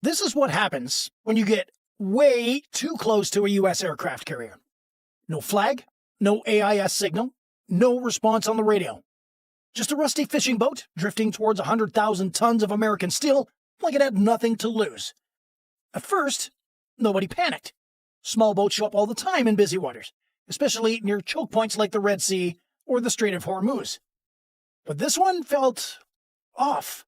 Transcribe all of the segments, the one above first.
This is what happens when you get way too close to a U.S. aircraft carrier. No flag, no AIS signal, no response on the radio. Just a rusty fishing boat drifting towards 100,000 tons of American steel like it had nothing to lose. At first, nobody panicked. Small boats show up all the time in busy waters, especially near choke points like the Red Sea or the Strait of Hormuz. But this one felt off.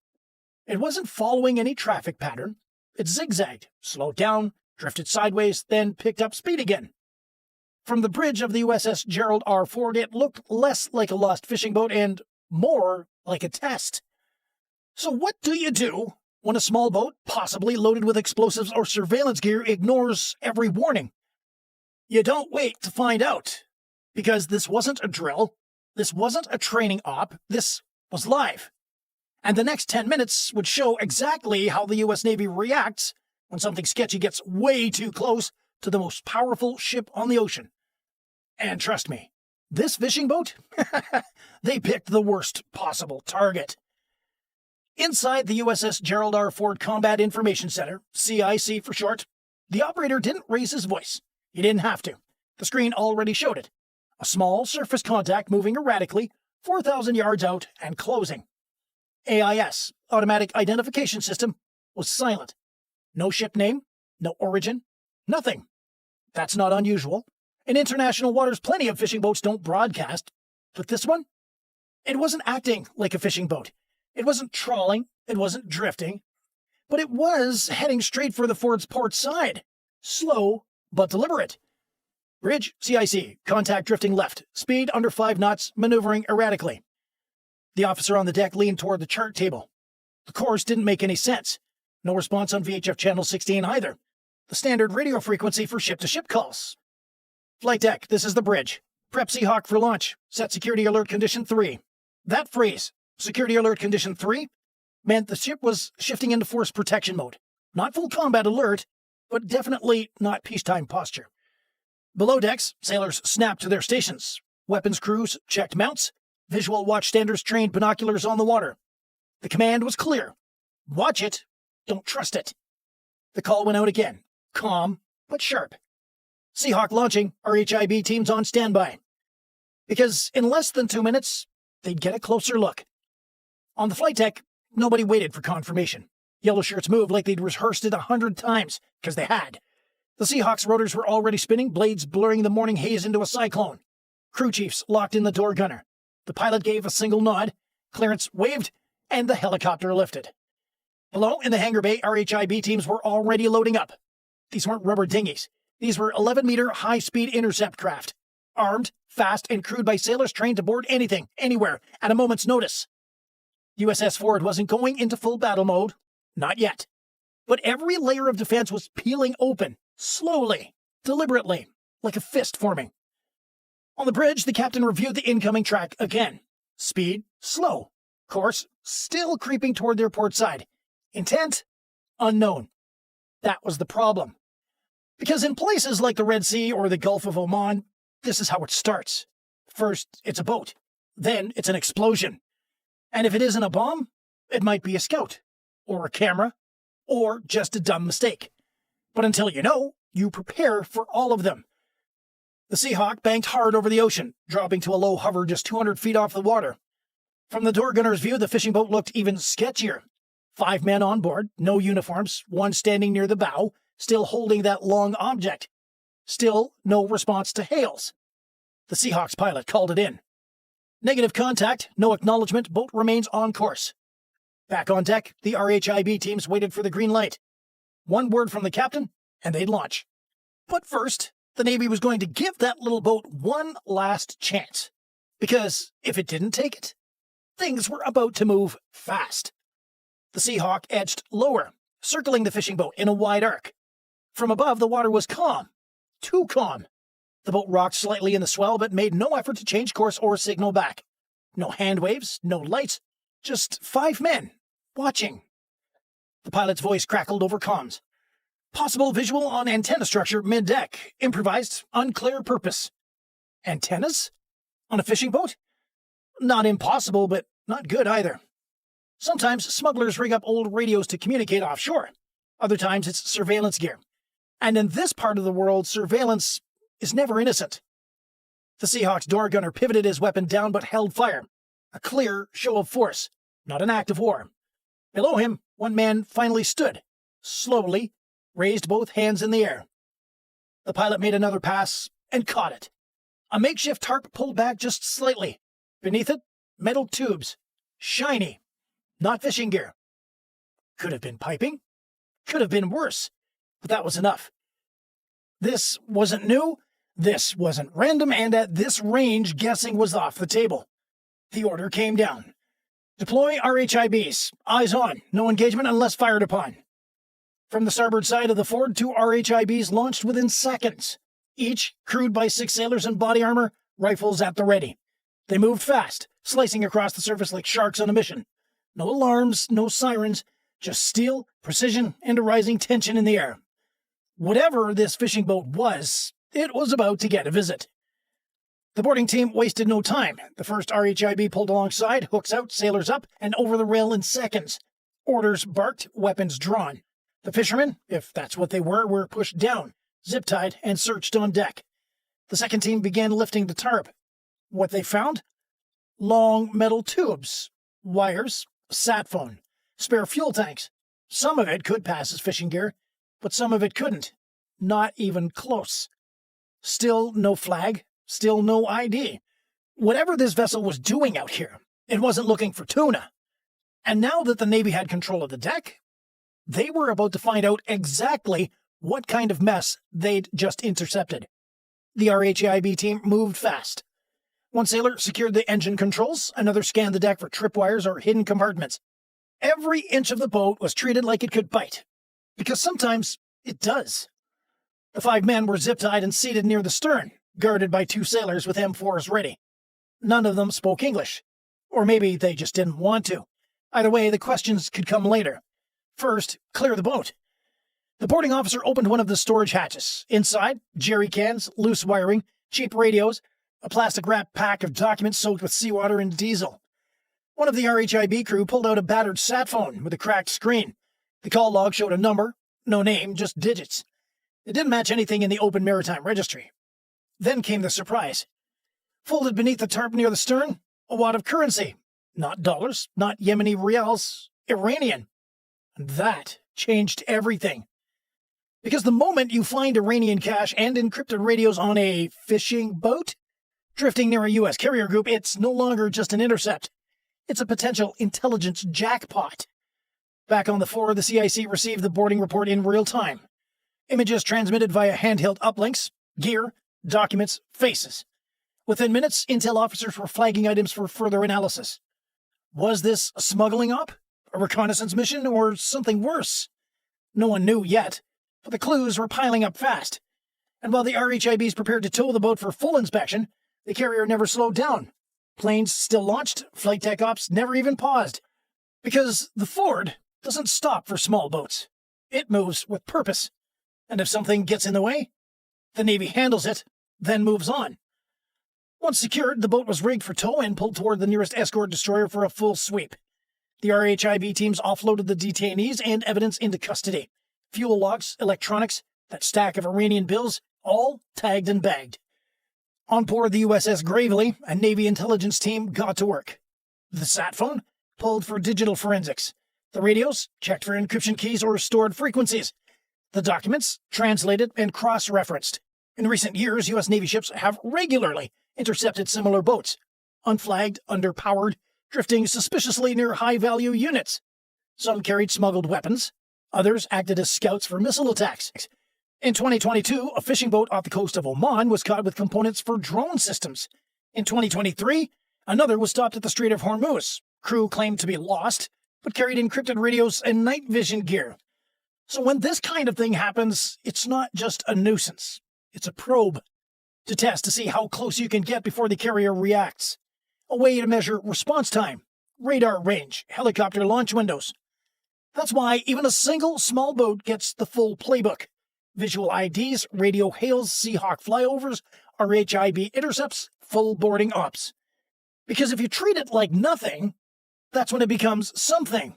It wasn't following any traffic pattern. It zigzagged, slowed down, drifted sideways, then picked up speed again. From the bridge of the USS Gerald R. Ford, it looked less like a lost fishing boat and more like a test. So what do you do when a small boat, possibly loaded with explosives or surveillance gear, ignores every warning? You don't wait to find out, because this wasn't a drill, this wasn't a training op, this was live. And the next 10 minutes would show exactly how the U.S. Navy reacts when something sketchy gets way too close to the most powerful ship on the ocean. And trust me, this fishing boat, they picked the worst possible target. Inside the USS Gerald R. Ford Combat Information Center, CIC for short, the operator didn't raise his voice. He didn't have to. The screen already showed it. A small surface contact moving erratically, 4,000 yards out and closing. AIS, Automatic Identification System, was silent. No ship name, no origin, nothing. That's not unusual. In international waters, plenty of fishing boats don't broadcast. But this one? It wasn't acting like a fishing boat. It wasn't trawling, it wasn't drifting. But it was heading straight for the Ford's port side. Slow, but deliberate. Bridge, CIC, contact drifting left, speed under 5 knots, maneuvering erratically. The officer on the deck leaned toward the chart table. The course didn't make any sense. No response on VHF channel 16 either. The standard radio frequency for ship-to-ship calls. Flight deck, this is the bridge. Prep Seahawk for launch. Set security alert condition 3. That phrase, security alert condition 3, meant the ship was shifting into force protection mode. Not full combat alert, but definitely not peacetime posture. Below decks, sailors snapped to their stations. Weapons crews checked mounts. Visual watchstanders trained binoculars on the water. The command was clear. Watch it. Don't trust it. The call went out again. Calm, but sharp. Seahawk launching. RHIB teams on standby. Because in less than 2 minutes, they'd get a closer look. On the flight deck, nobody waited for confirmation. Yellow shirts moved like they'd rehearsed it 100 times, because they had. The Seahawks' rotors were already spinning, blades blurring the morning haze into a cyclone. Crew chiefs locked in the door gunner. The pilot gave a single nod, clearance waved, and the helicopter lifted. Below, in the hangar bay, RHIB teams were already loading up. These weren't rubber dinghies. These were 11-meter high-speed intercept craft. Armed, fast, and crewed by sailors trained to board anything, anywhere, at a moment's notice. USS Ford wasn't going into full battle mode. Not yet. But every layer of defense was peeling open, slowly, deliberately, like a fist forming. On the bridge, the captain reviewed the incoming track again. Speed, slow. Course, still creeping toward their port side. Intent, unknown. That was the problem. Because in places like the Red Sea or the Gulf of Oman, this is how it starts. First, it's a boat. Then, it's an explosion. And if it isn't a bomb, it might be a scout, or a camera, or just a dumb mistake. But until you know, you prepare for all of them. The Seahawk banked hard over the ocean, dropping to a low hover just 200 feet off the water. From the door gunner's view, the fishing boat looked even sketchier. 5 men on board, no uniforms, one standing near the bow, still holding that long object. Still no response to hails. The Seahawk's pilot called it in. Negative contact, no acknowledgement, boat remains on course. Back on deck, the RHIB teams waited for the green light. One word from the captain, and they'd launch. But first, the Navy was going to give that little boat one last chance. Because if it didn't take it, things were about to move fast. The Seahawk edged lower, circling the fishing boat in a wide arc. From above, the water was calm. Too calm. The boat rocked slightly in the swell, but made no effort to change course or signal back. No hand waves, no lights, just 5 men, watching. The pilot's voice crackled over comms. Possible visual on antenna structure mid-deck. Improvised, unclear purpose. Antennas? On a fishing boat? Not impossible, but not good either. Sometimes smugglers rig up old radios to communicate offshore. Other times it's surveillance gear. And in this part of the world, surveillance is never innocent. The Seahawk's door gunner pivoted his weapon down but held fire. A clear show of force, not an act of war. Below him, one man finally stood, slowly, raised both hands in the air. The pilot made another pass and caught it. A makeshift tarp pulled back just slightly. Beneath it, metal tubes. Shiny. Not fishing gear. Could have been piping. Could have been worse. But that was enough. This wasn't new. This wasn't random, and at this range, guessing was off the table. The order came down. Deploy RHIBs. Eyes on. No engagement unless fired upon. From the starboard side of the Ford, 2 RHIBs launched within seconds. Each crewed by 6 sailors in body armor, rifles at the ready. They moved fast, slicing across the surface like sharks on a mission. No alarms, no sirens, just steel, precision, and a rising tension in the air. Whatever this fishing boat was, it was about to get a visit. The boarding team wasted no time. The first RHIB pulled alongside, hooks out, sailors up, and over the rail in seconds. Orders barked, weapons drawn. The fishermen, if that's what they were pushed down, zip-tied, and searched on deck. The second team began lifting the tarp. What they found? Long metal tubes, wires, a sat phone, spare fuel tanks. Some of it could pass as fishing gear, but some of it couldn't. Not even close. Still no flag, still no ID. Whatever this vessel was doing out here, it wasn't looking for tuna. And now that the Navy had control of the deck, they were about to find out exactly what kind of mess they'd just intercepted. The RHIB team moved fast. One sailor secured the engine controls, another scanned the deck for tripwires or hidden compartments. Every inch of the boat was treated like it could bite, because sometimes it does. The 5 men were zip-tied and seated near the stern, guarded by 2 sailors with M4s ready. None of them spoke English, or maybe they just didn't want to. Either way, the questions could come later. First, clear the boat. The boarding officer opened one of the storage hatches. Inside, jerry cans, loose wiring, cheap radios, a plastic-wrapped pack of documents soaked with seawater and diesel. One of the RHIB crew pulled out a battered sat phone with a cracked screen. The call log showed a number, no name, just digits. It didn't match anything in the open maritime registry. Then came the surprise. Folded beneath the tarp near the stern, a wad of currency. Not dollars, not Yemeni rials, Iranian. And that changed everything. Because the moment you find Iranian cash and encrypted radios on a fishing boat, drifting near a U.S. carrier group, it's no longer just an intercept. It's a potential intelligence jackpot. Back on the floor, the CIC received the boarding report in real time. Images transmitted via handheld uplinks, gear, documents, faces. Within minutes, intel officers were flagging items for further analysis. Was this a smuggling op, a reconnaissance mission, or something worse? No one knew yet, but the clues were piling up fast. And while the RHIBs prepared to tow the boat for full inspection, the carrier never slowed down. Planes still launched, flight tech ops never even paused. Because the Ford doesn't stop for small boats. It moves with purpose. And if something gets in the way, the Navy handles it, then moves on. Once secured, the boat was rigged for tow and pulled toward the nearest escort destroyer for a full sweep. The RHIB teams offloaded the detainees and evidence into custody. Fuel logs, electronics, that stack of Iranian bills, all tagged and bagged. On board the USS Gravely, a Navy intelligence team got to work. The sat phone pulled for digital forensics. The radios checked for encryption keys or stored frequencies. The documents translated and cross-referenced. In recent years, U.S. Navy ships have regularly intercepted similar boats, unflagged, underpowered, drifting suspiciously near high-value units. Some carried smuggled weapons. Others acted as scouts for missile attacks. In 2022, a fishing boat off the coast of Oman was caught with components for drone systems. In 2023, another was stopped at the Strait of Hormuz. Crew claimed to be lost, but carried encrypted radios and night vision gear. So when this kind of thing happens, it's not just a nuisance. It's a probe to test to see how close you can get before the carrier reacts. A way to measure response time, radar range, helicopter launch windows. That's why even a single small boat gets the full playbook. Visual IDs, radio hails, Seahawk flyovers, RHIB intercepts, full boarding ops. Because if you treat it like nothing, that's when it becomes something.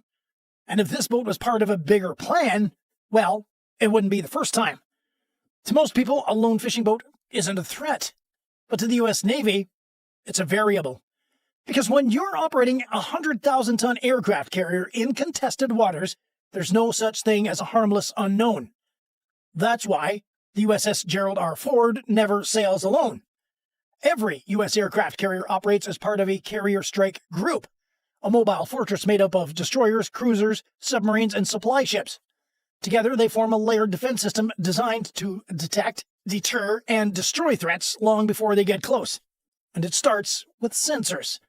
And if this boat was part of a bigger plan, Well, it wouldn't be the first time. To most people, a lone fishing boat isn't a threat. But to the U.S. Navy, it's a variable. Because when you're operating a 100,000-ton aircraft carrier in contested waters, there's no such thing as a harmless unknown. That's why the USS Gerald R. Ford never sails alone. Every U.S. aircraft carrier operates as part of a carrier strike group, a mobile fortress made up of destroyers, cruisers, submarines, and supply ships. Together, they form a layered defense system designed to detect, deter, and destroy threats long before they get close. And it starts with sensors.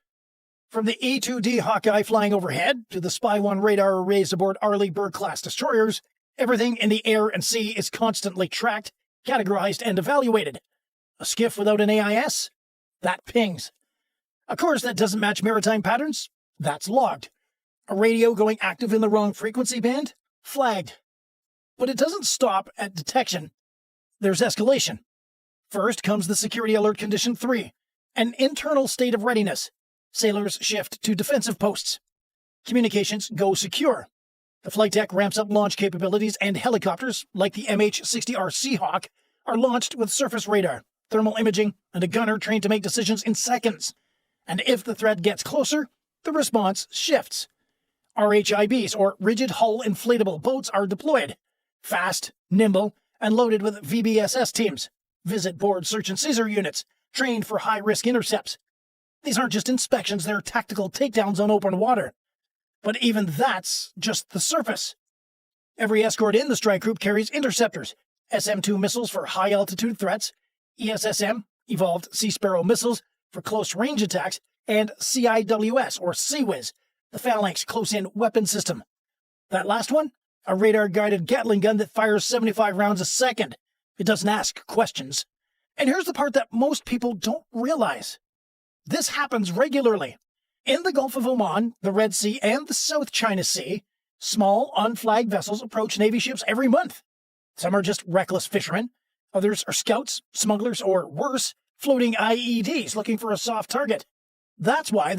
From the E-2D Hawkeye flying overhead to the Spy 1 radar arrays aboard Arleigh Burke-class destroyers, everything in the air and sea is constantly tracked, categorized, and evaluated. A skiff without an AIS? That pings. A course that doesn't match maritime patterns? That's logged. A radio going active in the wrong frequency band? Flagged. But it doesn't stop at detection. There's escalation. First comes the Security Alert Condition 3, an internal state of readiness. Sailors shift to defensive posts. Communications go secure. The flight deck ramps up launch capabilities, and helicopters, like the MH-60R Seahawk, are launched with surface radar, thermal imaging, and a gunner trained to make decisions in seconds. And if the threat gets closer, the response shifts. RHIBs, or rigid hull inflatable boats, are deployed. Fast, nimble, and loaded with VBSS teams, visit board search and seizure units, trained for high-risk intercepts. These aren't just inspections, they're tactical takedowns on open water. But even that's just the surface. Every escort in the strike group carries interceptors, SM-2 missiles for high-altitude threats, ESSM, Evolved Sea Sparrow missiles, for close-range attacks, and CIWS, or CIWS, the Phalanx Close-In Weapon System. That last one? A radar-guided Gatling gun that fires 75 rounds a second. It doesn't ask questions. And here's the part that most people don't realize. This happens regularly. In the Gulf of Oman, the Red Sea, and the South China Sea, small, unflagged vessels approach Navy ships every month. Some are just reckless fishermen. Others are scouts, smugglers, or worse, floating IEDs looking for a soft target. That's why